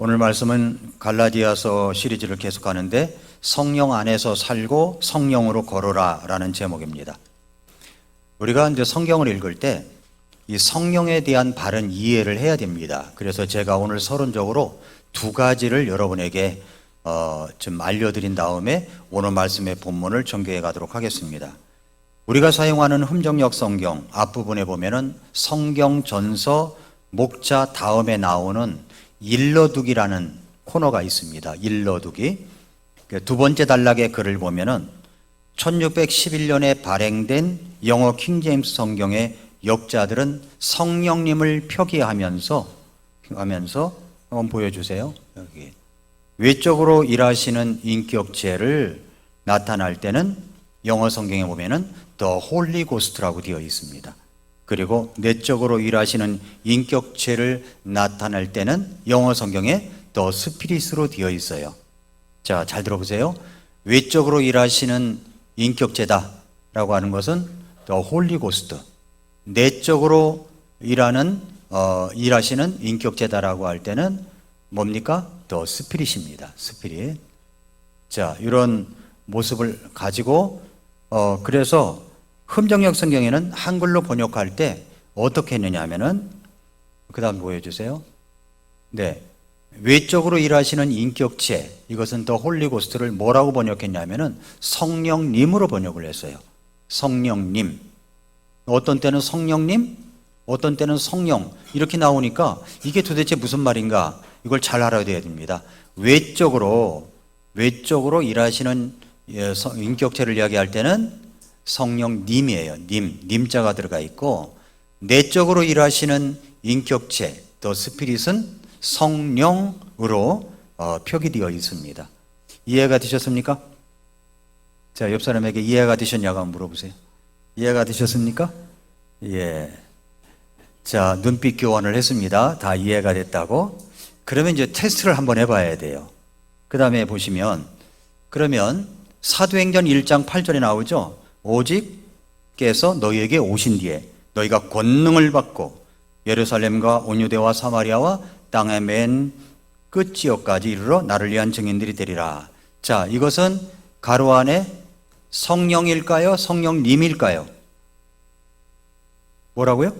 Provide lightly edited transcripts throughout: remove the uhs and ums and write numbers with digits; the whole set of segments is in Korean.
오늘 말씀은 갈라디아서 시리즈를 계속하는데 성령 안에서 살고 성령으로 걸어라 라는 제목입니다. 우리가 이제 성경을 읽을 때 이 성령에 대한 바른 이해를 해야 됩니다. 그래서 제가 오늘 서론적으로 두 가지를 여러분에게 좀 알려드린 다음에 오늘 말씀의 본문을 전개해 가도록 하겠습니다. 우리가 사용하는 흠정역 성경 앞부분에 보면은 성경 전서 목자 다음에 나오는 일러두기라는 코너가 있습니다. 일러두기. 두 번째 단락의 글을 보면은 1611년에 발행된 영어 킹제임스 성경의 역자들은 성령님을 표기하면서 한번 보여주세요. 여기 외적으로 일하시는 인격체를 나타날 때는 영어 성경에 보면은 The Holy Ghost라고 되어 있습니다. 그리고 내적으로 일하시는 인격체를 나타낼 때는 영어 성경에 The Spirit으로 되어 있어요. 자, 잘 들어보세요. 외적으로 일하시는 인격체다라고 하는 것은 The Holy Ghost. 내적으로 일하시는 인격체다라고 할 때는 뭡니까? The Spirit입니다. Spirit. 자, 이런 모습을 가지고 그래서 흠정역 성경에는 한글로 번역할 때 어떻게 했느냐 하면은 그 다음 보여주세요. 네. 외적으로 일하시는 인격체, 이것은 더 홀리고스트를 뭐라고 번역했냐면은 성령님으로 번역을 했어요. 성령님. 어떤 때는 성령님, 어떤 때는 성령. 이렇게 나오니까 이게 도대체 무슨 말인가? 이걸 잘 알아야 됩니다. 외적으로 일하시는 인격체를 이야기할 때는 성령님이에요. 님자가 들어가 있고, 내적으로 일하시는 인격체, 더 스피릿은 성령으로 표기되어 있습니다. 이해가 되셨습니까? 자, 옆 사람에게 이해가 되셨냐고 한번 물어보세요. 이해가 되셨습니까? 예. 자, 눈빛 교환을 했습니다. 다 이해가 됐다고. 그러면 이제 테스트를 한번 해봐야 돼요. 그 다음에 보시면, 그러면 사도행전 1장 8절에 나오죠. 오직께서 너희에게 오신 뒤에 너희가 권능을 받고 예루살렘과 온 유대와 사마리아와 땅의 맨 끝지역까지 이르러 나를 위한 증인들이 되리라. 자, 이것은 가로 안에 성령일까요? 성령님일까요? 뭐라고요?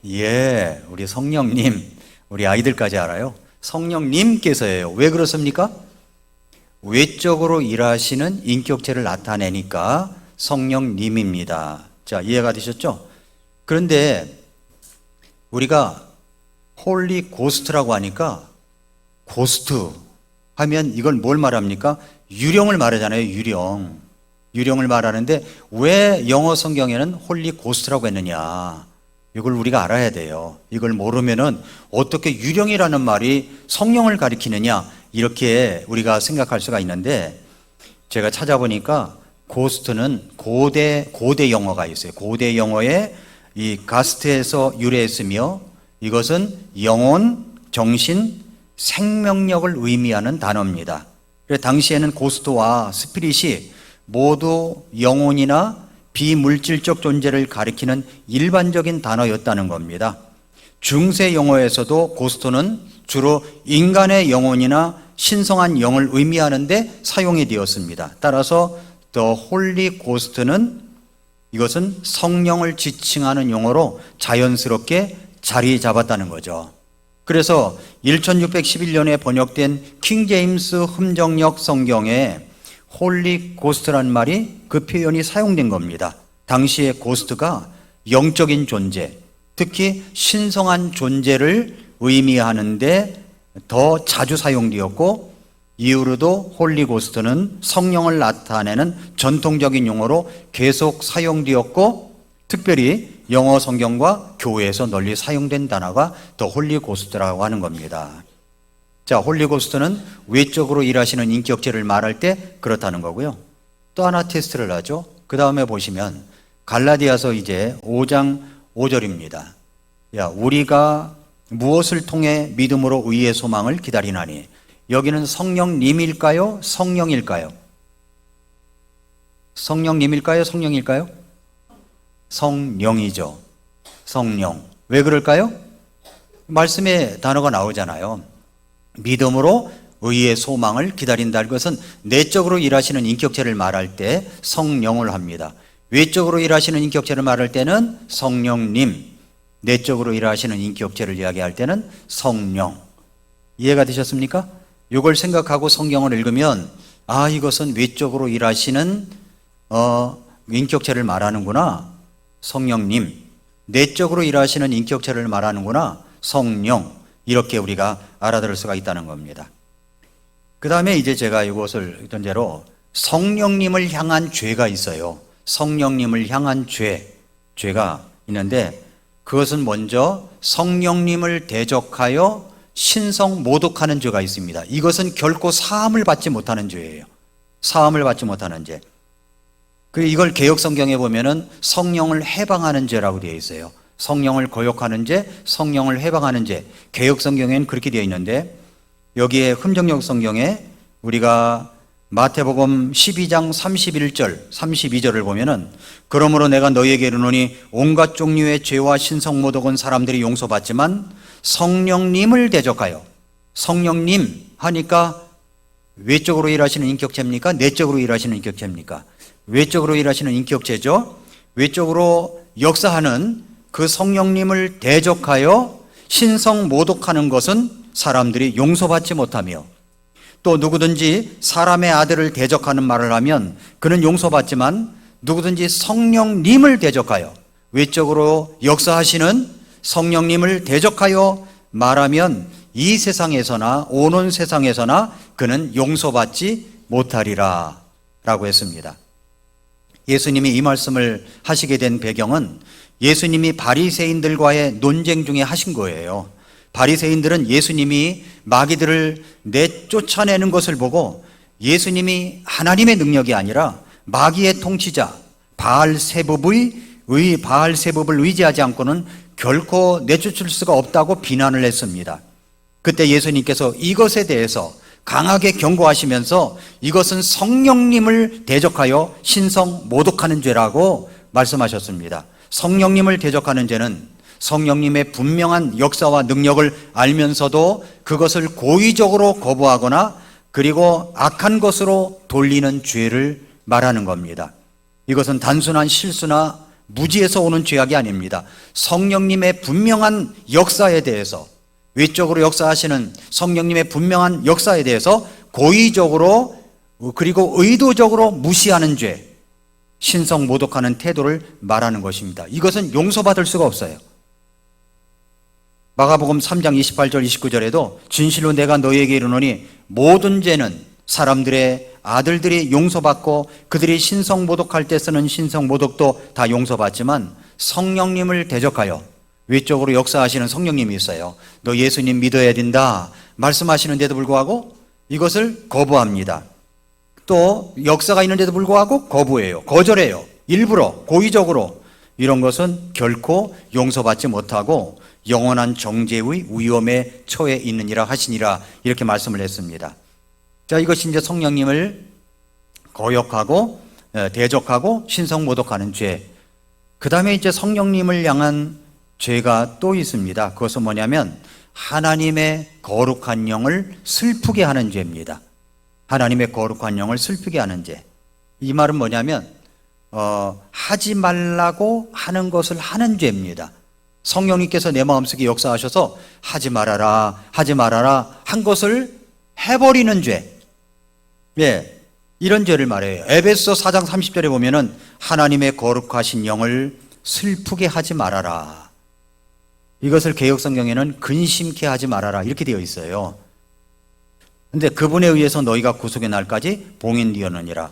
예, 우리 성령님, 우리 아이들까지 알아요. 성령님께서예요. 왜 그렇습니까? 외적으로 일하시는 인격체를 나타내니까 성령님입니다. 자, 이해가 되셨죠? 그런데 우리가 홀리 고스트라고 하니까 고스트 하면 이걸 뭘 말합니까? 유령을 말하잖아요. 유령을 말하는데 왜 영어 성경에는 홀리 고스트라고 했느냐? 이걸 우리가 알아야 돼요. 이걸 모르면은 어떻게 유령이라는 말이 성령을 가리키느냐? 이렇게 우리가 생각할 수가 있는데, 제가 찾아보니까 고스트는 고대 영어가 있어요. 고대 영어에 이 가스트에서 유래했으며, 이것은 영혼, 정신, 생명력을 의미하는 단어입니다. 그래서 당시에는 고스트와 스피릿이 모두 영혼이나 비물질적 존재를 가리키는 일반적인 단어였다는 겁니다. 중세 영어에서도 고스트는 주로 인간의 영혼이나 신성한 영을 의미하는데 사용이 되었습니다. 따라서 The Holy Ghost는 이것은 성령을 지칭하는 용어로 자연스럽게 자리 잡았다는 거죠. 그래서 1611년에 번역된 킹제임스 흠정역 성경에 홀리 고스트라는 말이 그 표현이 사용된 겁니다. 당시의 고스트가 영적인 존재, 특히 신성한 존재를 의미하는데 더 자주 사용되었고, 이후로도 홀리 고스트는 성령을 나타내는 전통적인 용어로 계속 사용되었고, 특별히 영어 성경과 교회에서 널리 사용된 단어가 더 홀리 고스트라고 하는 겁니다. 자, 홀리 고스트는 외적으로 일하시는 인격체를 말할 때 그렇다는 거고요. 또 하나 테스트를 하죠. 그 다음에 보시면 갈라디아서 이제 5장 5절입니다. 야, 우리가 무엇을 통해 믿음으로 의의 소망을 기다리나니. 여기는 성령님일까요? 성령일까요? 성령님일까요? 성령일까요? 성령이죠. 성령. 왜 그럴까요? 말씀에 단어가 나오잖아요. 믿음으로 의의 소망을 기다린다. 이것은 내적으로 일하시는 인격체를 말할 때 성령을 합니다. 외적으로 일하시는 인격체를 말할 때는 성령님, 내적으로 일하시는 인격체를 이야기할 때는 성령. 이해가 되셨습니까? 이걸 생각하고 성경을 읽으면 이것은 외적으로 일하시는 인격체를 말하는구나, 성령님. 내적으로 일하시는 인격체를 말하는구나, 성령. 이렇게 우리가 알아들을 수가 있다는 겁니다. 그 다음에 이제 제가 이것을 했던 대로 성령님을 향한 죄가 있어요. 성령님을 향한 죄가 있는데, 그것은 먼저 성령님을 대적하여 신성 모독하는 죄가 있습니다. 이것은 결코 사함을 받지 못하는 죄예요. 사함을 받지 못하는 죄. 이걸 개역 성경에 보면은 성령을 해방하는 죄라고 되어 있어요. 성령을 거역하는 죄, 성령을 해방하는 죄. 개역 성경에는 그렇게 되어 있는데, 여기에 흠정역 성경에 우리가 마태복음 12장 31절, 32절을 보면은 그러므로 내가 너희에게 이르노니 온갖 종류의 죄와 신성 모독은 사람들이 용서받지만 성령님을 대적하여, 성령님 하니까 외적으로 일하시는 인격체입니까? 내적으로 일하시는 인격체입니까? 외적으로 일하시는 인격체죠. 외적으로 역사하는 그 성령님을 대적하여 신성 모독하는 것은 사람들이 용서받지 못하며, 또 누구든지 사람의 아들을 대적하는 말을 하면 그는 용서받지만 누구든지 성령님을 대적하여, 외적으로 역사하시는 성령님을 대적하여 말하면 이 세상에서나 오는 세상에서나 그는 용서받지 못하리라 라고 했습니다. 예수님이 이 말씀을 하시게 된 배경은 예수님이 바리새인들과의 논쟁 중에 하신 거예요. 바리새인들은 예수님이 마귀들을 내쫓아내는 것을 보고 예수님이 하나님의 능력이 아니라 마귀의 통치자 바알세붑을 의지하지 않고는 결코 내쫓을 수가 없다고 비난을 했습니다. 그때 예수님께서 이것에 대해서 강하게 경고하시면서 이것은 성령님을 대적하여 신성 모독하는 죄라고 말씀하셨습니다. 성령님을 대적하는 죄는 성령님의 분명한 역사와 능력을 알면서도 그것을 고의적으로 거부하거나 그리고 악한 것으로 돌리는 죄를 말하는 겁니다. 이것은 단순한 실수나 무지에서 오는 죄악이 아닙니다. 성령님의 분명한 역사에 대해서, 외적으로 역사하시는 성령님의 분명한 역사에 대해서 고의적으로 그리고 의도적으로 무시하는 죄, 신성 모독하는 태도를 말하는 것입니다. 이것은 용서받을 수가 없어요. 마가복음 3장 28절 29절에도 진실로 내가 너희에게 이르노니 모든 죄는 사람들의 아들들이 용서받고 그들이 신성 모독할 때 쓰는 신성 모독도 다 용서받지만 성령님을 대적하여, 외적으로 역사하시는 성령님이 있어요. 너 예수님 믿어야 된다 말씀하시는데도 불구하고 이것을 거부합니다. 또 역사가 있는데도 불구하고 거부해요. 거절해요. 일부러 고의적으로. 이런 것은 결코 용서받지 못하고 영원한 정죄의 위험에 처해 있느니라 하시니라, 이렇게 말씀을 했습니다. 자, 이것이 이제 성령님을 거역하고 대적하고 신성 모독하는 죄. 그 다음에 이제 성령님을 향한 죄가 또 있습니다. 그것은 뭐냐면 하나님의 거룩한 영을 슬프게 하는 죄입니다. 하나님의 거룩한 영을 슬프게 하는 죄. 이 말은 뭐냐면 하지 말라고 하는 것을 하는 죄입니다. 성령님께서 내 마음속에 역사하셔서 하지 말아라 한 것을 해버리는 죄. 예, 이런 죄를 말해요. 에베소 4장 30절에 보면은 하나님의 거룩하신 영을 슬프게 하지 말아라. 이것을 개역 성경에는 근심케 하지 말아라 이렇게 되어 있어요. 근데 그분에 의해서 너희가 구속의 날까지 봉인되었느니라.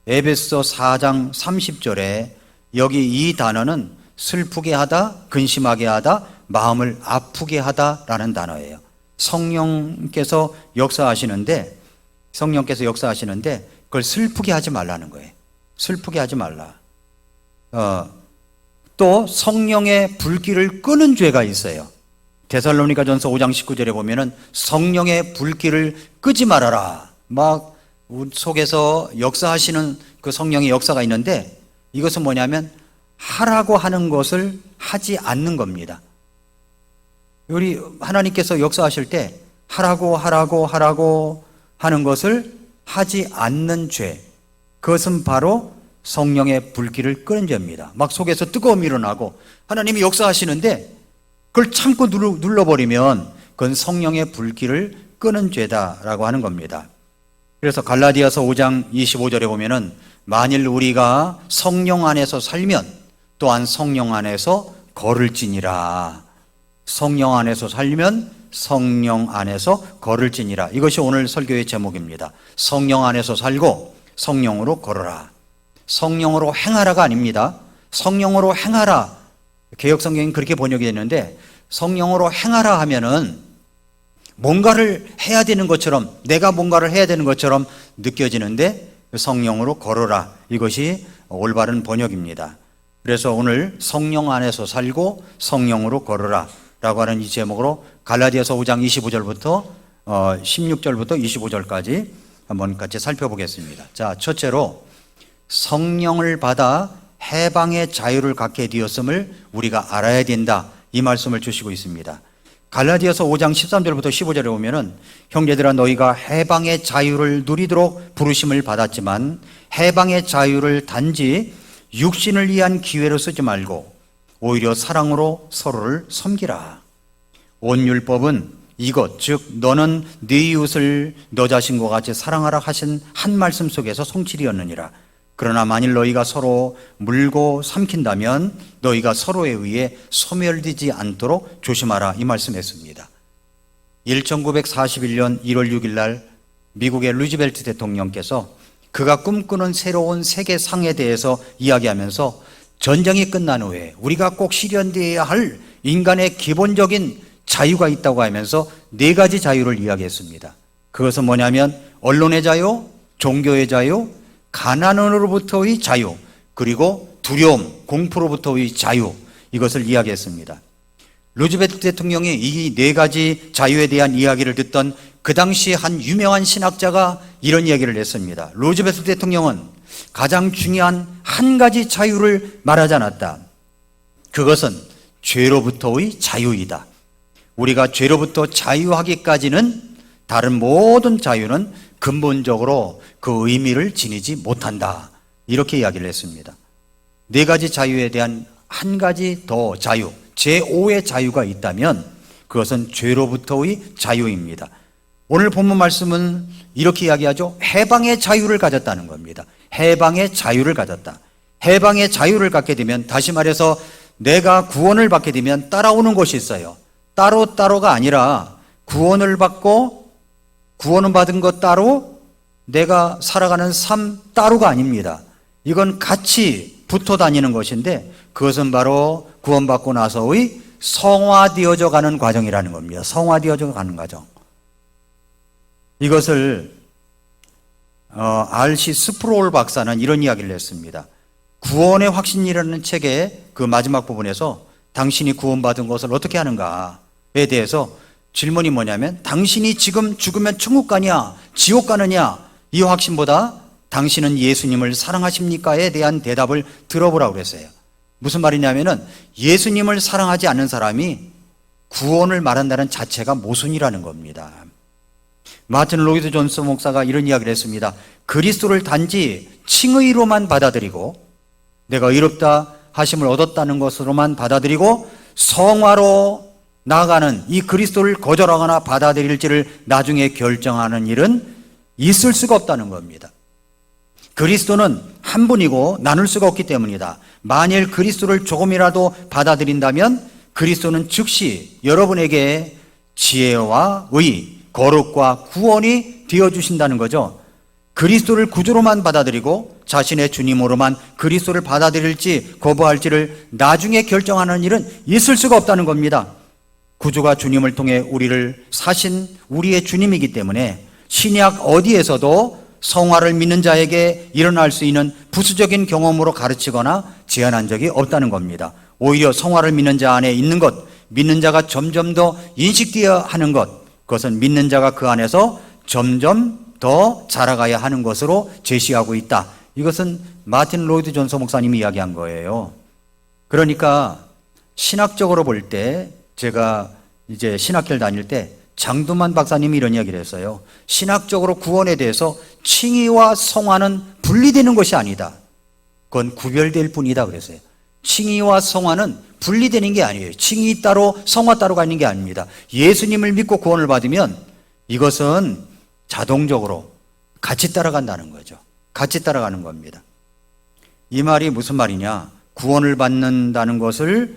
에베소 4장 30절에 여기 이 단어는 슬프게 하다, 근심하게 하다, 마음을 아프게 하다라는 단어예요. 성령께서 역사하시는데 그걸 슬프게 하지 말라는 거예요. 슬프게 하지 말라. 또 성령의 불길을 끄는 죄가 있어요. 데살로니가전서 5장 19절에 보면은 성령의 불길을 끄지 말아라. 막 속에서 역사하시는 그 성령의 역사가 있는데 이것은 뭐냐면 하라고 하는 것을 하지 않는 겁니다. 우리 하나님께서 역사하실 때 하라고 하는 것을 하지 않는 죄, 그것은 바로 성령의 불길을 끄는 죄입니다. 막 속에서 뜨거움이 일어나고 하나님이 역사하시는데 그걸 참고 눌러버리면 그건 성령의 불길을 끄는 죄다라고 하는 겁니다. 그래서 갈라디아서 5장 25절에 보면은 만일 우리가 성령 안에서 살면 또한 성령 안에서 걸을지니라. 성령 안에서 살면 성령 안에서 걸을지니라. 이것이 오늘 설교의 제목입니다. 성령 안에서 살고 성령으로 걸어라. 성령으로 행하라가 아닙니다. 성령으로 행하라. 개역성경은 그렇게 번역이 됐는데 성령으로 행하라 하면은 뭔가를 해야 되는 것처럼, 내가 뭔가를 해야 되는 것처럼 느껴지는데 성령으로 걸어라. 이것이 올바른 번역입니다. 그래서 오늘 성령 안에서 살고 성령으로 걸어라 라고 하는 이 제목으로 갈라디아서 5장 25절부터 16절부터 25절까지 한번 같이 살펴보겠습니다. 자, 첫째로 성령을 받아 해방의 자유를 갖게 되었음을 우리가 알아야 된다. 이 말씀을 주시고 있습니다. 갈라디아서 5장 13절부터 15절에 보면은 형제들아 너희가 해방의 자유를 누리도록 부르심을 받았지만 해방의 자유를 단지 육신을 위한 기회로 쓰지 말고 오히려 사랑으로 서로를 섬기라. 온 율법은 이것 즉 너는 네 이웃을 너 자신과 같이 사랑하라 하신 한 말씀 속에서 성취되었느니라. 그러나 만일 너희가 서로 물고 삼킨다면 너희가 서로에 의해 소멸되지 않도록 조심하라. 이 말씀했습니다. 1941년 1월 6일 날 미국의 루즈벨트 대통령께서 그가 꿈꾸는 새로운 세계상에 대해서 이야기하면서 전쟁이 끝난 후에 우리가 꼭 실현되어야 할 인간의 기본적인 자유가 있다고 하면서 4가지 자유를 이야기했습니다. 그것은 뭐냐면 언론의 자유, 종교의 자유, 가난으로부터의 자유, 그리고 두려움, 공포로부터의 자유, 이것을 이야기했습니다. 루즈벨트 대통령이 이 4가지 자유에 대한 이야기를 듣던 그 당시 한 유명한 신학자가 이런 이야기를 했습니다. 루즈벨트 대통령은 가장 중요한 한 가지 자유를 말하지 않았다. 그것은 죄로부터의 자유이다. 우리가 죄로부터 자유하기까지는 다른 모든 자유는 근본적으로 그 의미를 지니지 못한다. 이렇게 이야기를 했습니다. 4가지 자유에 대한 한 가지 더 자유, 제5의 자유가 있다면 그것은 죄로부터의 자유입니다. 오늘 본문 말씀은 이렇게 이야기하죠. 해방의 자유를 가졌다는 겁니다. 해방의 자유를 가졌다. 해방의 자유를 갖게 되면, 다시 말해서 내가 구원을 받게 되면 따라오는 것이 있어요. 따로가 아니라 구원을 받고 구원을 받은 것 따로, 내가 살아가는 삶 따로가 아닙니다. 이건 같이 붙어 다니는 것인데 그것은 바로 구원받고 나서의 성화되어져 가는 과정이라는 겁니다. 성화되어져 가는 과정. 이것을 R.C. 스프롤 박사는 이런 이야기를 했습니다. 구원의 확신이라는 책의 그 마지막 부분에서 당신이 구원받은 것을 어떻게 하는가에 대해서 질문이 뭐냐면, 당신이 지금 죽으면 천국 가냐 지옥 가느냐, 이 확신보다 당신은 예수님을 사랑하십니까에 대한 대답을 들어보라고 그랬어요. 무슨 말이냐면은 예수님을 사랑하지 않는 사람이 구원을 말한다는 자체가 모순이라는 겁니다. 마틴 로이드 존스 목사가 이런 이야기를 했습니다. 그리스도를 단지 칭의로만 받아들이고 내가 의롭다 하심을 얻었다는 것으로만 받아들이고 성화로 나아가는 이 그리스도를 거절하거나 받아들일지를 나중에 결정하는 일은 있을 수가 없다는 겁니다. 그리스도는 한 분이고 나눌 수가 없기 때문이다. 만일 그리스도를 조금이라도 받아들인다면 그리스도는 즉시 여러분에게 지혜와 의, 거룩과 구원이 되어주신다는 거죠. 그리스도를 구주로만 받아들이고 자신의 주님으로만 그리스도를 받아들일지 거부할지를 나중에 결정하는 일은 있을 수가 없다는 겁니다. 구주가 주님을 통해 우리를 사신 우리의 주님이기 때문에 신약 어디에서도 성화를 믿는 자에게 일어날 수 있는 부수적인 경험으로 가르치거나 제한한 적이 없다는 겁니다. 오히려 성화를 믿는 자 안에 있는 것, 믿는 자가 점점 더 인식되어야 하는 것, 그것은 믿는 자가 그 안에서 점점 더 자라가야 하는 것으로 제시하고 있다. 이것은 마틴 로이드 존스 목사님이 이야기한 거예요. 그러니까 신학적으로 볼 때, 제가 이제 신학교를 다닐 때 장두만 박사님이 이런 이야기를 했어요. 신학적으로 구원에 대해서 칭의와 성화는 분리되는 것이 아니다. 그건 구별될 뿐이다 그랬어요. 칭의와 성화는 분리되는 게 아니에요. 칭의 따로 성화 따로가 있는 게 아닙니다. 예수님을 믿고 구원을 받으면 이것은 자동적으로 같이 따라간다는 거죠. 같이 따라가는 겁니다. 이 말이 무슨 말이냐? 구원을 받는다는 것을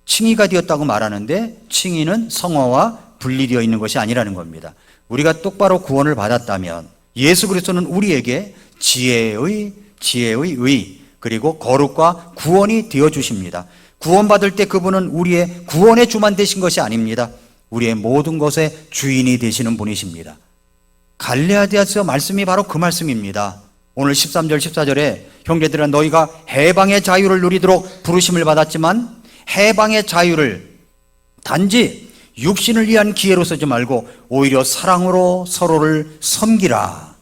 칭의가 되었다고 말하는데 칭의는 성화와 분리되어 있는 것이 아니라는 겁니다. 우리가 똑바로 구원을 받았다면 예수 그리스도는 우리에게 지혜의 의 그리고 거룩과 구원이 되어 주십니다. 구원받을 때 그분은 우리의 구원의 주만 되신 것이 아닙니다. 우리의 모든 것의 주인이 되시는 분이십니다. 갈라디아서 말씀이 바로 그 말씀입니다. 오늘 13절 14절에 형제들아 너희가 해방의 자유를 누리도록 부르심을 받았지만 해방의 자유를 단지 육신을 위한 기회로 쓰지 말고 오히려 사랑으로 서로를 섬기라.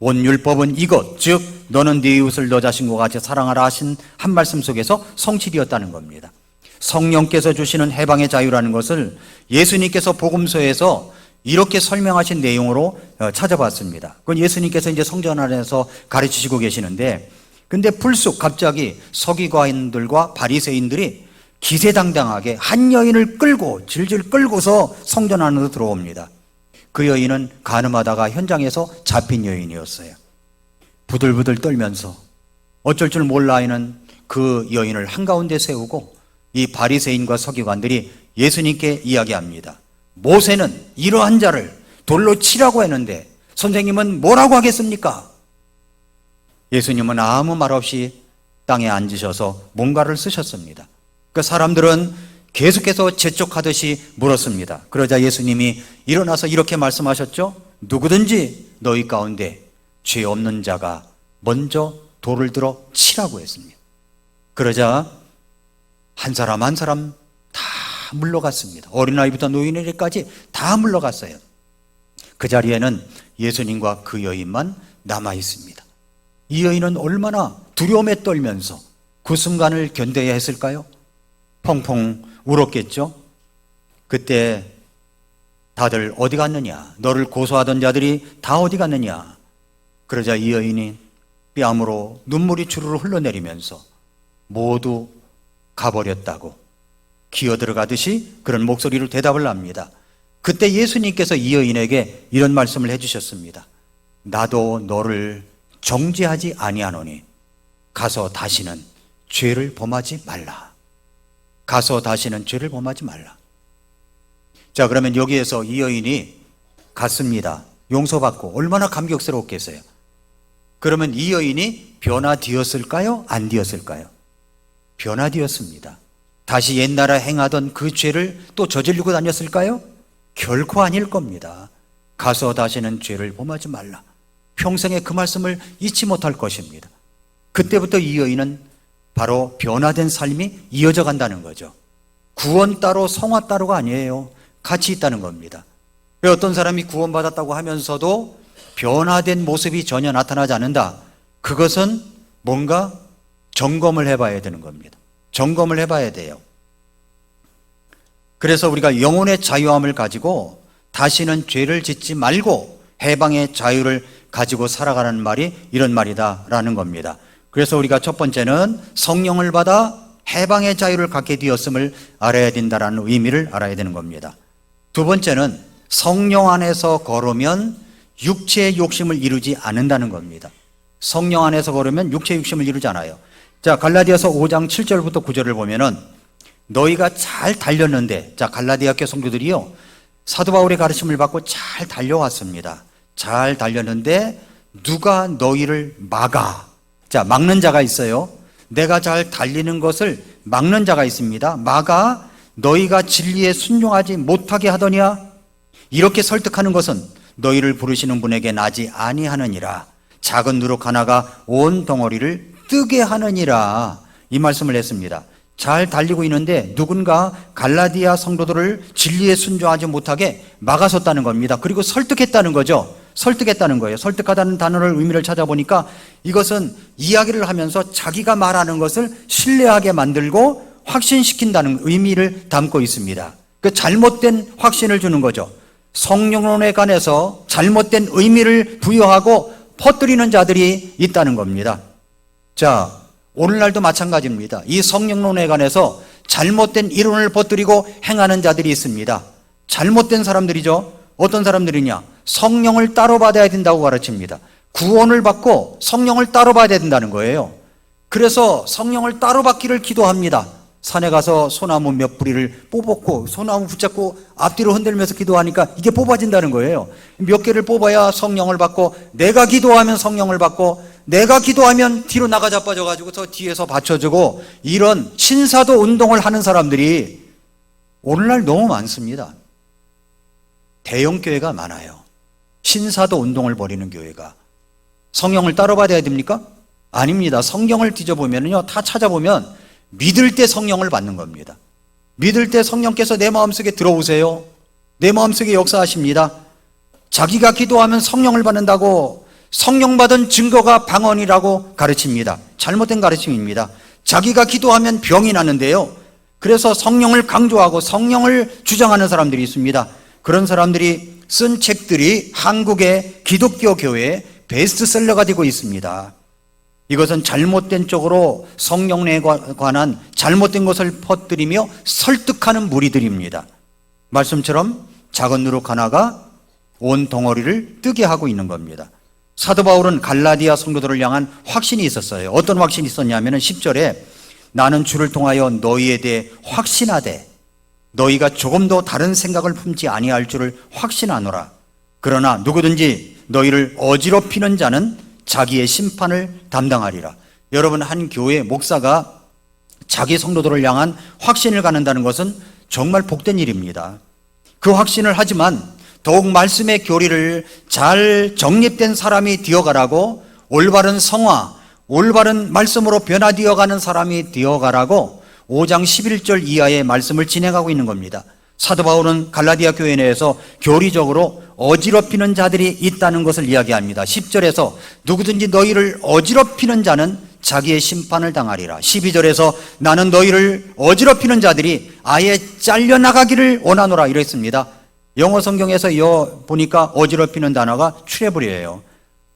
온 율법은 이것 즉 너는 네 이웃을 너 자신과 같이 사랑하라 하신 한 말씀 속에서 성취되었다는 겁니다. 성령께서 주시는 해방의 자유라는 것을 예수님께서 복음서에서 이렇게 설명하신 내용으로 찾아봤습니다. 그건 예수님께서 이제 성전 안에서 가르치시고 계시는데 근데 불쑥 갑자기 서기관들과 바리새인들이 기세당당하게 한 여인을 끌고 질질 끌고서 성전 안으로 들어옵니다. 그 여인은 간음하다가 현장에서 잡힌 여인이었어요. 부들부들 떨면서 어쩔 줄 몰라 하는 그 여인을 한가운데 세우고 이 바리새인과 서기관들이 예수님께 이야기합니다. 모세는 이러한 자를 돌로 치라고 했는데 선생님은 뭐라고 하겠습니까? 예수님은 아무 말 없이 땅에 앉으셔서 뭔가를 쓰셨습니다. 그 사람들은 계속해서 재촉하듯이 물었습니다. 그러자 예수님이 일어나서 이렇게 말씀하셨죠. 누구든지 너희 가운데 죄 없는 자가 먼저 돌을 들어 치라고 했습니다. 그러자 한 사람 한 사람 다 물러갔습니다. 어린아이부터 노인에게까지 다 물러갔어요. 그 자리에는 예수님과 그 여인만 남아 있습니다. 이 여인은 얼마나 두려움에 떨면서 그 순간을 견뎌야 했을까요? 펑펑 울었겠죠. 그때 다들 어디 갔느냐? 너를 고소하던 자들이 다 어디 갔느냐? 그러자 이 여인이 뺨으로 눈물이 주르르 흘러내리면서 모두 가버렸다고 기어들어가듯이 그런 목소리로 대답을 합니다. 그때 예수님께서 이 여인에게 이런 말씀을 해주셨습니다. 나도 너를 정죄하지 아니하노니 가서 다시는 죄를 범하지 말라. 가서 다시는 죄를 범하지 말라. 자, 그러면 여기에서 이 여인이 갔습니다. 용서받고 얼마나 감격스러웠겠어요. 그러면 이 여인이 변화되었을까요? 안 되었을까요? 변화되었습니다. 다시 옛날에 행하던 그 죄를 또 저지르고 다녔을까요? 결코 아닐 겁니다. 가서 다시는 죄를 범하지 말라. 평생에 그 말씀을 잊지 못할 것입니다. 그때부터 이 여인은 바로 변화된 삶이 이어져 간다는 거죠. 구원 따로 성화 따로가 아니에요. 같이 있다는 겁니다. 어떤 사람이 구원받았다고 하면서도 변화된 모습이 전혀 나타나지 않는다. 그것은 뭔가 점검을 해봐야 되는 겁니다. 점검을 해봐야 돼요. 그래서 우리가 영혼의 자유함을 가지고 다시는 죄를 짓지 말고 해방의 자유를 가지고 살아가는 말이 이런 말이다라는 겁니다. 그래서 우리가 첫 번째는 성령을 받아 해방의 자유를 갖게 되었음을 알아야 된다는 의미를 알아야 되는 겁니다. 두 번째는 성령 안에서 걸으면 육체의 욕심을 이루지 않는다는 겁니다. 성령 안에서 걸으면 육체의 욕심을 이루지 않아요. 자, 갈라디아서 5장 7절부터 9절을 보면은 너희가 잘 달렸는데, 자, 갈라디아 교회 성도들이요, 사도 바울의 가르침을 받고 잘 달려왔습니다. 잘 달렸는데 누가 너희를 막아? 자, 막는 자가 있어요. 내가 잘 달리는 것을 막는 자가 있습니다. 막아 너희가 진리에 순종하지 못하게 하더냐? 이렇게 설득하는 것은 너희를 부르시는 분에게 나지 아니하느니라. 작은 누룩 하나가 온 덩어리를 뜨게 하느니라. 이 말씀을 했습니다. 잘 달리고 있는데 누군가 갈라디아 성도들을 진리에 순종하지 못하게 막아섰다는 겁니다. 그리고 설득했다는 거죠. 설득했다는 거예요. 설득하다는 단어를 의미를 찾아보니까 이것은 이야기를 하면서 자기가 말하는 것을 신뢰하게 만들고 확신시킨다는 의미를 담고 있습니다. 그 잘못된 확신을 주는 거죠. 성령론에 관해서 잘못된 의미를 부여하고 퍼뜨리는 자들이 있다는 겁니다. 자, 오늘날도 마찬가지입니다. 이 성령론에 관해서 잘못된 이론을 퍼뜨리고 행하는 자들이 있습니다. 잘못된 사람들이죠. 어떤 사람들이냐? 성령을 따로 받아야 된다고 가르칩니다. 구원을 받고 성령을 따로 받아야 된다는 거예요. 그래서 성령을 따로 받기를 기도합니다. 산에 가서 소나무 몇 뿌리를 뽑았고 소나무 붙잡고 앞뒤로 흔들면서 기도하니까 이게 뽑아진다는 거예요. 몇 개를 뽑아야 성령을 받고, 내가 기도하면 성령을 받고, 내가 기도하면 뒤로 나가 자빠져가지고 저 뒤에서 받쳐주고, 이런 신사도 운동을 하는 사람들이 오늘날 너무 많습니다. 대형 교회가 많아요. 신사도 운동을 벌이는 교회가. 성령을 따로 받아야 됩니까? 아닙니다. 성경을 뒤져보면요, 다 찾아보면 믿을 때 성령을 받는 겁니다. 믿을 때 성령께서 내 마음속에 들어오세요. 내 마음속에 역사하십니다. 자기가 기도하면 성령을 받는다고, 성령 받은 증거가 방언이라고 가르칩니다. 잘못된 가르침입니다. 자기가 기도하면 병이 나는데요, 그래서 성령을 강조하고 성령을 주장하는 사람들이 있습니다. 그런 사람들이 쓴 책들이 한국의 기독교 교회에 베스트셀러가 되고 있습니다. 이것은 잘못된 쪽으로 성령에 관한 잘못된 것을 퍼뜨리며 설득하는 무리들입니다. 말씀처럼 작은 누룩 하나가 온 덩어리를 뜨게 하고 있는 겁니다. 사도 바울은 갈라디아 성도들을 향한 확신이 있었어요. 어떤 확신이 있었냐면 10절에 나는 주를 통하여 너희에 대해 확신하되 너희가 조금도 다른 생각을 품지 아니할 줄을 확신하노라. 그러나 누구든지 너희를 어지럽히는 자는 자기의 심판을 담당하리라. 여러분, 한 교회 목사가 자기 성도들을 향한 확신을 갖는다는 것은 정말 복된 일입니다. 그 확신을 하지만 더욱 말씀의 교리를 잘 정립된 사람이 되어가라고, 올바른 성화, 올바른 말씀으로 변화되어가는 사람이 되어가라고 5장 11절 이하의 말씀을 진행하고 있는 겁니다. 사도 바울은 갈라디아 교회 내에서 교리적으로 어지럽히는 자들이 있다는 것을 이야기합니다. 10절에서 누구든지 너희를 어지럽히는 자는 자기의 심판을 당하리라. 12절에서 나는 너희를 어지럽히는 자들이 아예 잘려나가기를 원하노라 이랬습니다. 영어 성경에서 보니까 어지럽히는 단어가 트러블이에요.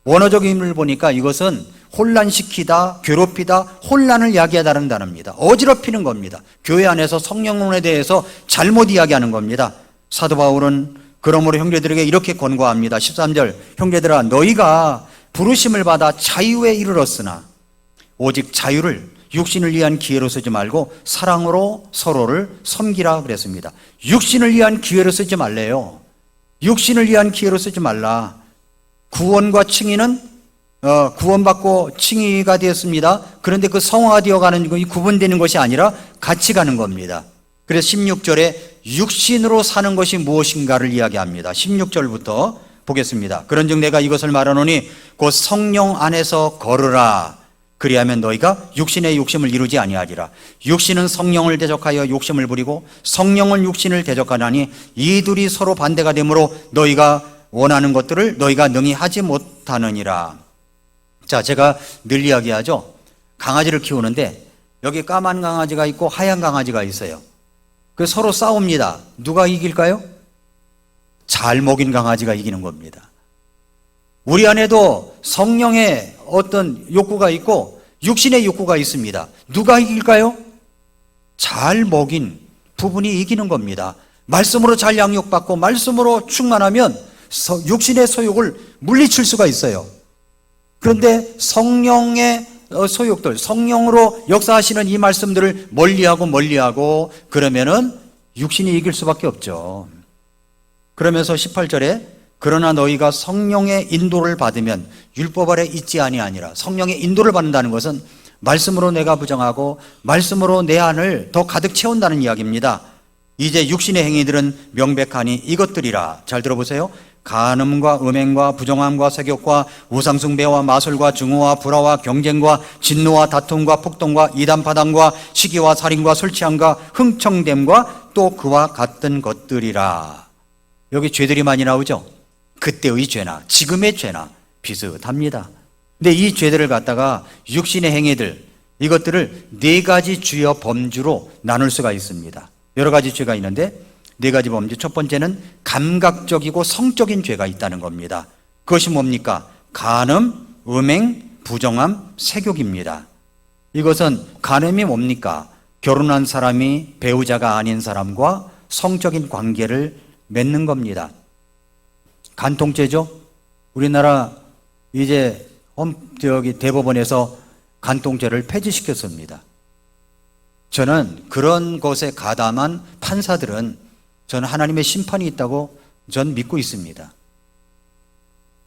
원어적 의미를 보니까 이것은 혼란시키다, 괴롭히다, 혼란을 이야기하다는 단어입니다. 어지럽히는 겁니다. 교회 안에서 성령론에 대해서 잘못 이야기하는 겁니다. 사도 바울은 그러므로 형제들에게 이렇게 권고합니다. 13절, 형제들아 너희가 부르심을 받아 자유에 이르렀으나 오직 자유를 육신을 위한 기회로 쓰지 말고 사랑으로 서로를 섬기라 그랬습니다. 육신을 위한 기회로 쓰지 말래요. 육신을 위한 기회로 쓰지 말라. 구원과 칭의는 구원받고 칭의가 되었습니다. 그런데 그 성화되어 가는 것이 구분되는 것이 아니라 같이 가는 겁니다. 그래서 16절에 육신으로 사는 것이 무엇인가를 이야기합니다. 16절부터 보겠습니다. 그런즉 내가 이것을 말하노니 곧 성령 안에서 걸으라. 그리하면 너희가 육신의 욕심을 이루지 아니하리라. 육신은 성령을 대적하여 욕심을 부리고 성령은 육신을 대적하나니 이 둘이 서로 반대가 되므로 너희가 원하는 것들을 너희가 능히 하지 못하느니라. 자, 제가 늘 이야기하죠. 강아지를 키우는데 여기 까만 강아지가 있고 하얀 강아지가 있어요. 그 서로 싸웁니다. 누가 이길까요? 잘 먹인 강아지가 이기는 겁니다. 우리 안에도 성령의 어떤 욕구가 있고 육신의 욕구가 있습니다. 누가 이길까요? 잘 먹인 부분이 이기는 겁니다. 말씀으로 잘 양육받고 말씀으로 충만하면 육신의 소욕을 물리칠 수가 있어요. 그런데 성령의 소욕들, 성령으로 역사하시는 이 말씀들을 멀리하고 그러면은 육신이 이길 수밖에 없죠. 그러면서 18절에 그러나 너희가 성령의 인도를 받으면 율법 아래 있지 아니하니라. 성령의 인도를 받는다는 것은 말씀으로 내가 부정하고 말씀으로 내 안을 더 가득 채운다는 이야기입니다. 이제 육신의 행위들은 명백하니 이것들이라. 잘 들어보세요. 간음과 음행과 부정함과 세욕과 우상숭배와 마술과 증오와 불화와 경쟁과 진노와 다툼과 폭동과 이단파당과 시기와 살인과 술 취함과 흥청됨과 또 그와 같은 것들이라. 여기 죄들이 많이 나오죠. 그때의 죄나 지금의 죄나 비슷합니다. 근데 이 죄들을 갖다가 육신의 행위들, 이것들을 네 가지 주요 범주로 나눌 수가 있습니다. 여러 가지 죄가 있는데 네 가지 범죄. 첫 번째는 감각적이고 성적인 죄가 있다는 겁니다. 그것이 뭡니까? 간음, 음행, 부정함, 색욕입니다. 이것은 간음이 뭡니까? 결혼한 사람이 배우자가 아닌 사람과 성적인 관계를 맺는 겁니다. 간통죄죠. 우리나라 이제 대법원에서 간통죄를 폐지시켰습니다. 저는 그런 것에 가담한 판사들은 저는 하나님의 심판이 있다고 전 믿고 있습니다.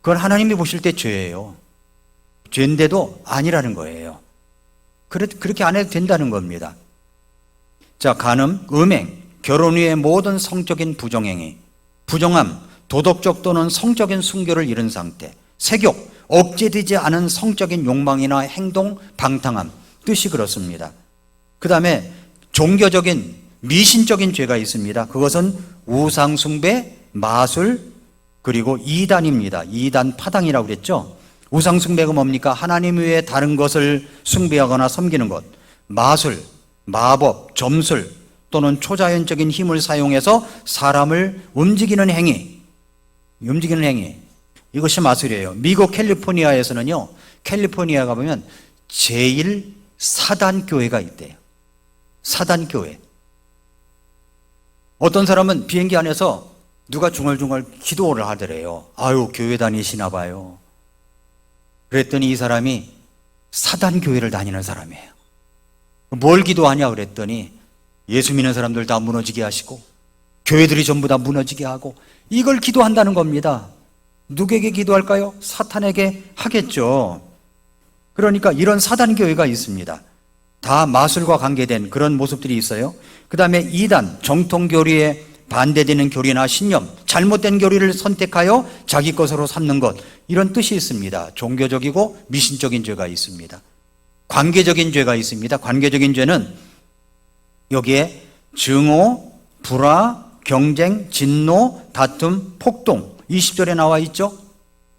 그건 하나님이 보실 때 죄예요. 죄인데도 아니라는 거예요. 그렇게 안 해도 된다는 겁니다. 자, 간음, 음행, 결혼 후의 모든 성적인 부정행위, 부정함, 도덕적 또는 성적인 순교를 잃은 상태, 색욕, 억제되지 않은 성적인 욕망이나 행동, 방탕함, 뜻이 그렇습니다. 그 다음에 종교적인, 미신적인 죄가 있습니다. 그것은 우상숭배, 마술, 그리고 이단입니다. 이단 파당이라고 그랬죠. 우상숭배가 뭡니까? 하나님 외에 다른 것을 숭배하거나 섬기는 것. 마술, 마법, 점술 또는 초자연적인 힘을 사용해서 사람을 움직이는 행위. 이것이 마술이에요. 미국 캘리포니아에서는요, 캘리포니아가 보면 제일 사단교회가 있대요. 사단교회. 어떤 사람은 비행기 안에서 누가 중얼중얼 기도를 하더래요. 아유, 교회 다니시나 봐요. 그랬더니 이 사람이 사단교회를 다니는 사람이에요. 뭘 기도하냐 그랬더니 예수 믿는 사람들 다 무너지게 하시고 교회들이 전부 다 무너지게 하고 이걸 기도한다는 겁니다. 누구에게 기도할까요? 사탄에게 하겠죠. 그러니까 이런 사단교회가 있습니다. 다 마술과 관계된 그런 모습들이 있어요. 그 다음에 이단, 정통교리에 반대되는 교리나 신념, 잘못된 교리를 선택하여 자기 것으로 삼는 것, 이런 뜻이 있습니다. 종교적이고 미신적인 죄가 있습니다. 관계적인 죄가 있습니다. 관계적인 죄는 여기에 증오, 불화, 경쟁, 진노, 다툼, 폭동, 20절에 나와 있죠.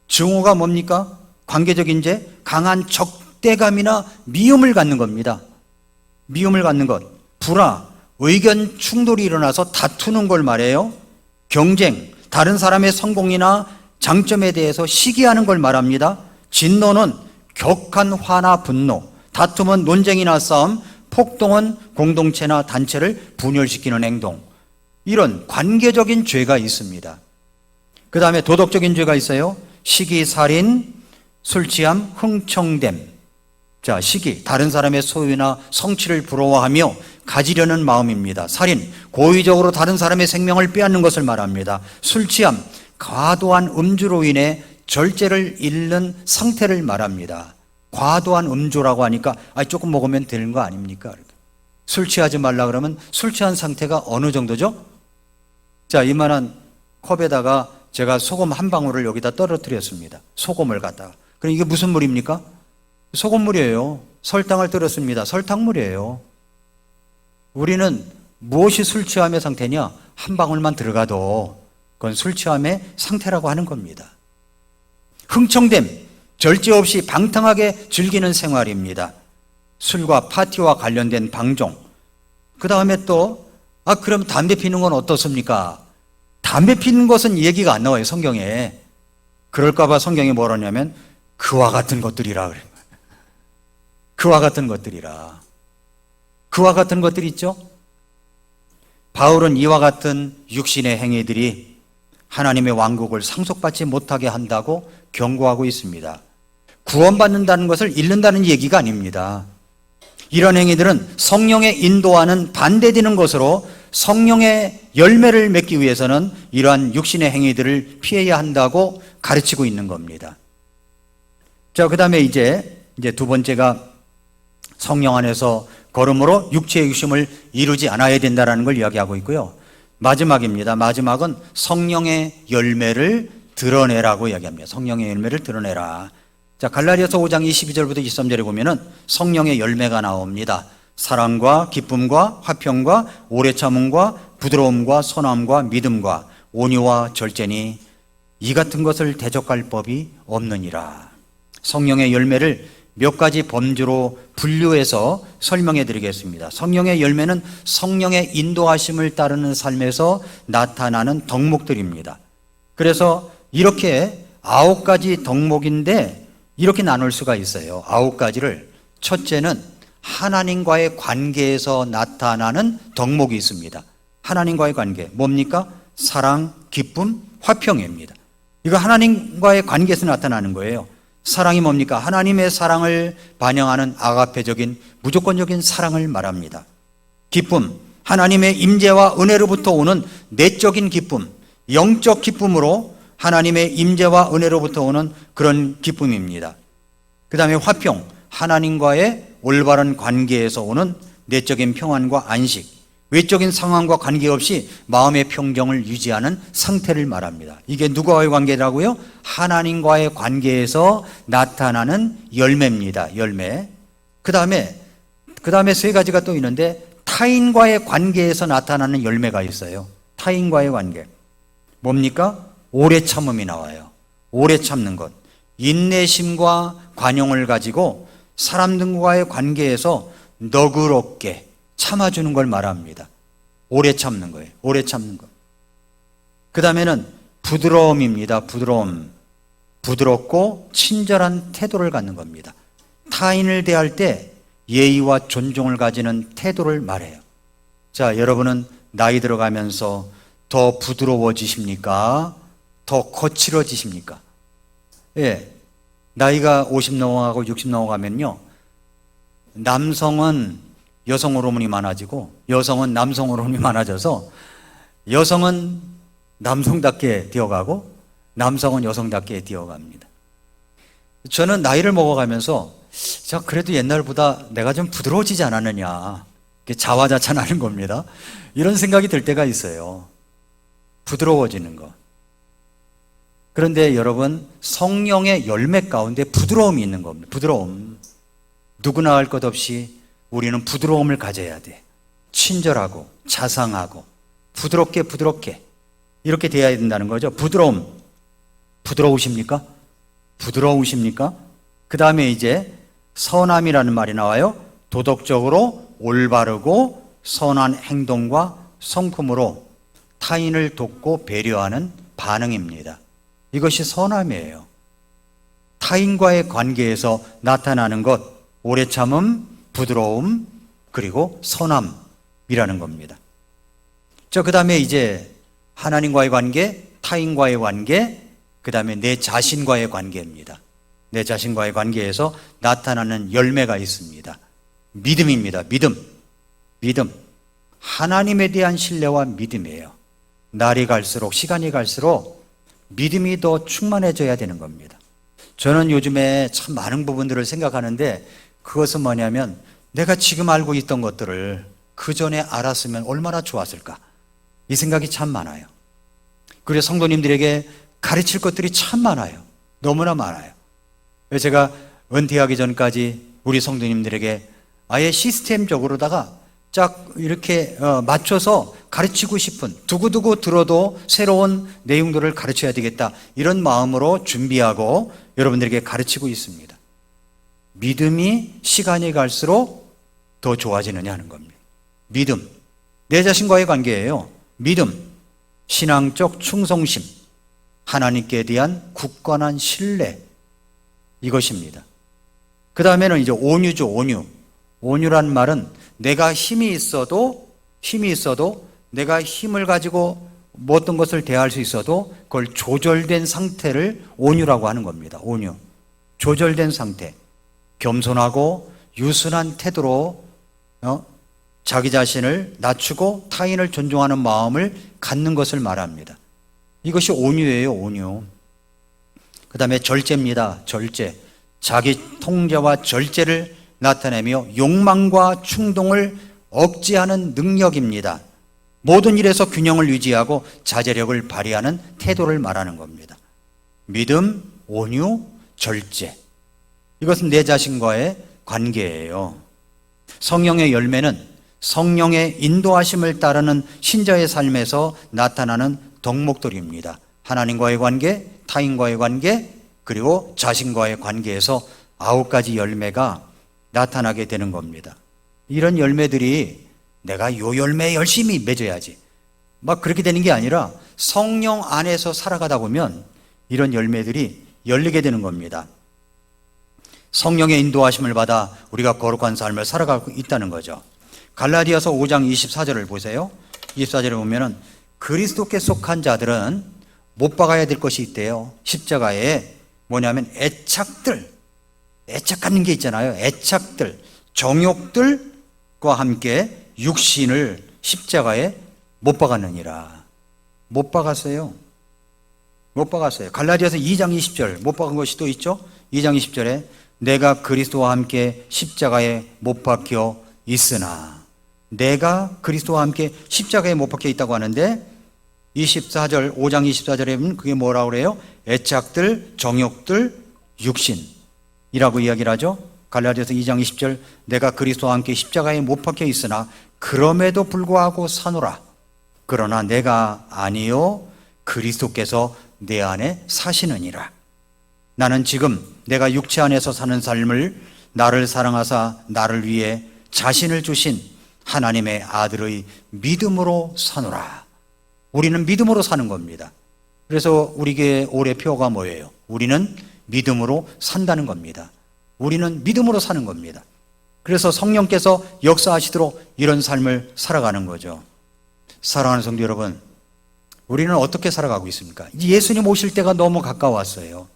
증오가 뭡니까? 관계적인 죄, 강한 적대감이나 미움을 갖는 겁니다. 미움을 갖는 것. 불화, 의견 충돌이 일어나서 다투는 걸 말해요. 경쟁, 다른 사람의 성공이나 장점에 대해서 시기하는 걸 말합니다. 진노는 격한 화나 분노, 다툼은 논쟁이나 싸움, 폭동은 공동체나 단체를 분열시키는 행동. 이런 관계적인 죄가 있습니다. 그 다음에 도덕적인 죄가 있어요. 시기, 살인, 술 취함, 흥청됨. 자, 시기, 다른 사람의 소유나 성취를 부러워하며 가지려는 마음입니다. 살인, 고의적으로 다른 사람의 생명을 빼앗는 것을 말합니다. 술 취함, 과도한 음주로 인해 절제를 잃는 상태를 말합니다. 과도한 음주라고 하니까 조금 먹으면 되는 거 아닙니까? 술 취하지 말라 그러면 술 취한 상태가 어느 정도죠? 자, 이만한 컵에다가 제가 소금 한 방울을 여기다 떨어뜨렸습니다. 소금을 갖다가. 그럼 이게 무슨 물입니까? 소금물이에요. 설탕을 떨었습니다. 설탕물이에요. 우리는 무엇이 술 취함의 상태냐? 한 방울만 들어가도 그건 술 취함의 상태라고 하는 겁니다. 흥청됨, 절제 없이 방탕하게 즐기는 생활입니다. 술과 파티와 관련된 방종. 그 다음에 또 그럼 담배 피는 건 어떻습니까? 담배 피는 것은 얘기가 안 나와요, 성경에. 그럴까봐 성경이 뭐라냐면 그와 같은 것들이라 그래요. 그와 같은 것들이라. 그와 같은 것들이 있죠. 바울은 이와 같은 육신의 행위들이 하나님의 왕국을 상속받지 못하게 한다고 경고하고 있습니다. 구원받는다는 것을 잃는다는 얘기가 아닙니다. 이런 행위들은 성령의 인도와는 반대되는 것으로 성령의 열매를 맺기 위해서는 이러한 육신의 행위들을 피해야 한다고 가르치고 있는 겁니다. 자, 그 다음에 이제 두 번째가 성령 안에서 걸음으로 육체의 욕심을 이루지 않아야 된다는 걸 이야기하고 있고요. 마지막입니다. 마지막은 성령의 열매를 드러내라고 이야기합니다. 성령의 열매를 드러내라. 자, 갈라디아서 5장 22절부터 23절에 보면은 성령의 열매가 나옵니다. 사랑과 기쁨과 화평과 오래 참음과 부드러움과 선함과 믿음과 온유와 절제니 이 같은 것을 대적할 법이 없느니라. 성령의 열매를 몇 가지 범주로 분류해서 설명해 드리겠습니다. 성령의 열매는 성령의 인도하심을 따르는 삶에서 나타나는 덕목들입니다. 그래서 이렇게 9가지 덕목인데 이렇게 나눌 수가 있어요. 9가지를. 첫째는 하나님과의 관계에서 나타나는 덕목이 있습니다. 하나님과의 관계. 뭡니까? 사랑, 기쁨, 화평입니다. 이거 하나님과의 관계에서 나타나는 거예요. 사랑이 뭡니까? 하나님의 사랑을 반영하는 아가페적인 무조건적인 사랑을 말합니다. 기쁨, 하나님의 임재와 은혜로부터 오는 내적인 기쁨, 영적 기쁨으로 하나님의 임재와 은혜로부터 오는 그런 기쁨입니다. 그 다음에 화평, 하나님과의 올바른 관계에서 오는 내적인 평안과 안식, 외적인 상황과 관계없이 마음의 평정을 유지하는 상태를 말합니다. 이게 누구와의 관계라고요? 하나님과의 관계에서 나타나는 열매입니다. 열매. 그 다음에 3가지가 또 있는데 타인과의 관계에서 나타나는 열매가 있어요. 타인과의 관계. 뭡니까? 오래 참음이 나와요. 오래 참는 것. 인내심과 관용을 가지고 사람들과의 관계에서 너그럽게 참아주는 걸 말합니다. 오래 참는 거예요. 오래 참는 것. 그 다음에는 부드러움입니다. 부드러움. 부드럽고 친절한 태도를 갖는 겁니다. 타인을 대할 때 예의와 존중을 가지는 태도를 말해요. 자, 여러분은 나이 들어가면서 더 부드러워지십니까? 더 거칠어지십니까? 예. 나이가 50 넘어가고 60 넘어가면요. 남성은 여성 호르몬이 많아지고 여성은 남성 호르몬이 많아져서 여성은 남성답게 되어가고 남성은 여성답게 되어갑니다. 저는 나이를 먹어가면서 자, 그래도 옛날보다 내가 좀 부드러워지지 않았느냐. 자화자찬하는 겁니다. 이런 생각이 들 때가 있어요. 부드러워지는 것. 그런데 여러분, 성령의 열매 가운데 부드러움이 있는 겁니다. 부드러움. 누구나 할 것 없이 우리는 부드러움을 가져야 돼. 친절하고 자상하고 부드럽게 이렇게 돼야 된다는 거죠. 부드러움. 부드러우십니까? 부드러우십니까? 그 다음에 이제 선함이라는 말이 나와요. 도덕적으로 올바르고 선한 행동과 성품으로 타인을 돕고 배려하는 반응입니다. 이것이 선함이에요. 타인과의 관계에서 나타나는 것, 오래 참음, 부드러움, 그리고 선함이라는 겁니다. 자, 그 다음에 이제 하나님과의 관계, 타인과의 관계, 그 다음에 내 자신과의 관계입니다. 내 자신과의 관계에서 나타나는 열매가 있습니다. 믿음입니다. 믿음. 하나님에 대한 신뢰와 믿음이에요. 날이 갈수록, 시간이 갈수록 믿음이 더 충만해져야 되는 겁니다. 저는 요즘에 참 많은 부분들을 생각하는데 그것은 뭐냐면 내가 지금 알고 있던 것들을 그 전에 알았으면 얼마나 좋았을까? 이 생각이 참 많아요. 그리고 성도님들에게 가르칠 것들이 참 많아요. 너무나 많아요. 제가 은퇴하기 전까지 우리 성도님들에게 아예 시스템적으로다가 쫙 이렇게 맞춰서 가르치고 싶은, 두고두고 들어도 새로운 내용들을 가르쳐야 되겠다, 이런 마음으로 준비하고 여러분들에게 가르치고 있습니다. 믿음이 시간이 갈수록 더 좋아지느냐 하는 겁니다. 믿음, 내 자신과의 관계예요. 믿음, 신앙적 충성심, 하나님께 대한 굳건한 신뢰, 이것입니다. 그 다음에는 이제 온유죠. 온유란 말은 내가 힘이 있어도 내가 힘을 가지고 어떤 것을 대할 수 있어도 그걸 조절된 상태를 온유라고 하는 겁니다. 온유. 조절된 상태. 겸손하고 유순한 태도로 자기 자신을 낮추고 타인을 존중하는 마음을 갖는 것을 말합니다. 이것이 온유예요. 온유. 그 다음에 절제입니다. 절제. 자기 통제와 절제를 나타내며 욕망과 충동을 억제하는 능력입니다. 모든 일에서 균형을 유지하고 자제력을 발휘하는 태도를 말하는 겁니다. 믿음, 온유, 절제. 이것은 내 자신과의 관계예요. 성령의 열매는 성령의 인도하심을 따르는 신자의 삶에서 나타나는 덕목들입니다. 하나님과의 관계, 타인과의 관계, 그리고 자신과의 관계에서 9가지 열매가 나타나게 되는 겁니다. 이런 열매들이 내가 요 열매 열심히 맺어야지 막 그렇게 되는 게 아니라 성령 안에서 살아가다 보면 이런 열매들이 열리게 되는 겁니다. 성령의 인도하심을 받아 우리가 거룩한 삶을 살아가고 있다는 거죠. 갈라디아서 5장 24절을 보세요. 24절에 보면은 그리스도께 속한 자들은 못 박아야 될 것이 있대요. 십자가에 뭐냐면 애착 갖는 게 있잖아요. 애착들, 정욕들과 함께 육신을 십자가에 못 박았느니라. 못 박았어요. 못 박았어요. 갈라디아서 2장 20절 못 박은 것이 또 있죠. 2장 20절에 내가 그리스도와 함께 십자가에 못 박혀 있으나, 내가 그리스도와 함께 십자가에 못 박혀 있다고 하는데 24절 5장 24절에 보면 그게 뭐라고 그래요? 애착들, 정욕들, 육신이라고 이야기를 하죠. 갈라디아서 2장 20절 내가 그리스도와 함께 십자가에 못 박혀 있으나 그럼에도 불구하고 사노라. 그러나 내가 아니요 그리스도께서 내 안에 사시느니라. 나는 지금 내가 육체 안에서 사는 삶을 나를 사랑하사 나를 위해 자신을 주신 하나님의 아들의 믿음으로 사노라. 우리는 믿음으로 사는 겁니다. 그래서 우리 교회 올해 표가 뭐예요? 우리는 믿음으로 산다는 겁니다. 우리는 믿음으로 사는 겁니다. 그래서 성령께서 역사하시도록 이런 삶을 살아가는 거죠. 사랑하는 성도 여러분, 우리는 어떻게 살아가고 있습니까? 예수님 오실 때가 너무 가까웠어요.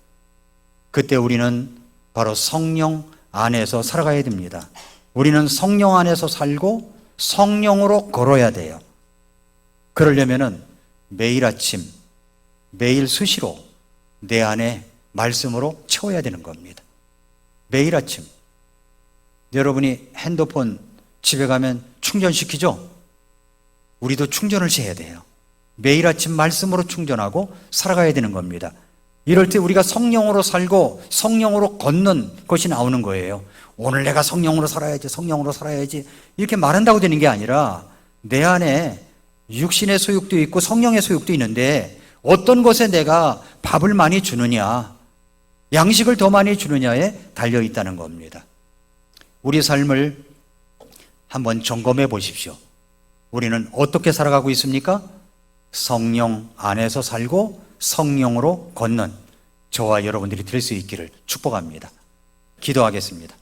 그때 우리는 바로 성령 안에서 살아가야 됩니다. 우리는 성령 안에서 살고 성령으로 걸어야 돼요. 그러려면은 매일 아침, 매일 수시로 내 안에 말씀으로 채워야 되는 겁니다. 매일 아침. 여러분이 핸드폰 집에 가면 충전시키죠? 우리도 충전을 해야 돼요. 매일 아침 말씀으로 충전하고 살아가야 되는 겁니다. 이럴 때 우리가 성령으로 살고 성령으로 걷는 것이 나오는 거예요. 오늘 내가 성령으로 살아야지, 성령으로 살아야지 이렇게 말한다고 되는 게 아니라 내 안에 육신의 소욕도 있고 성령의 소욕도 있는데 어떤 것에 내가 밥을 많이 주느냐, 양식을 더 많이 주느냐에 달려 있다는 겁니다. 우리 삶을 한번 점검해 보십시오. 우리는 어떻게 살아가고 있습니까? 성령 안에서 살고 성령으로 걷는 저와 여러분들이 될 수 있기를 축복합니다. 기도하겠습니다.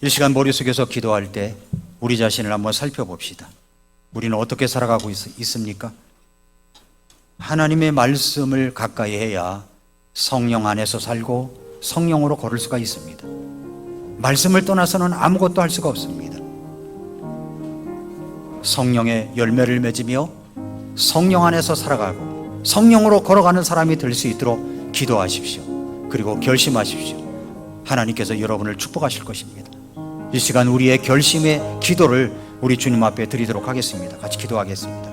이 시간 머릿속에서 기도할 때 우리 자신을 한번 살펴봅시다. 우리는 어떻게 살아가고 있습니까? 하나님의 말씀을 가까이 해야 성령 안에서 살고 성령으로 걸을 수가 있습니다. 말씀을 떠나서는 아무것도 할 수가 없습니다. 성령의 열매를 맺으며 성령 안에서 살아가고 성령으로 걸어가는 사람이 될 수 있도록 기도하십시오. 그리고 결심하십시오. 하나님께서 여러분을 축복하실 것입니다. 이 시간 우리의 결심의 기도를 우리 주님 앞에 드리도록 하겠습니다. 같이 기도하겠습니다.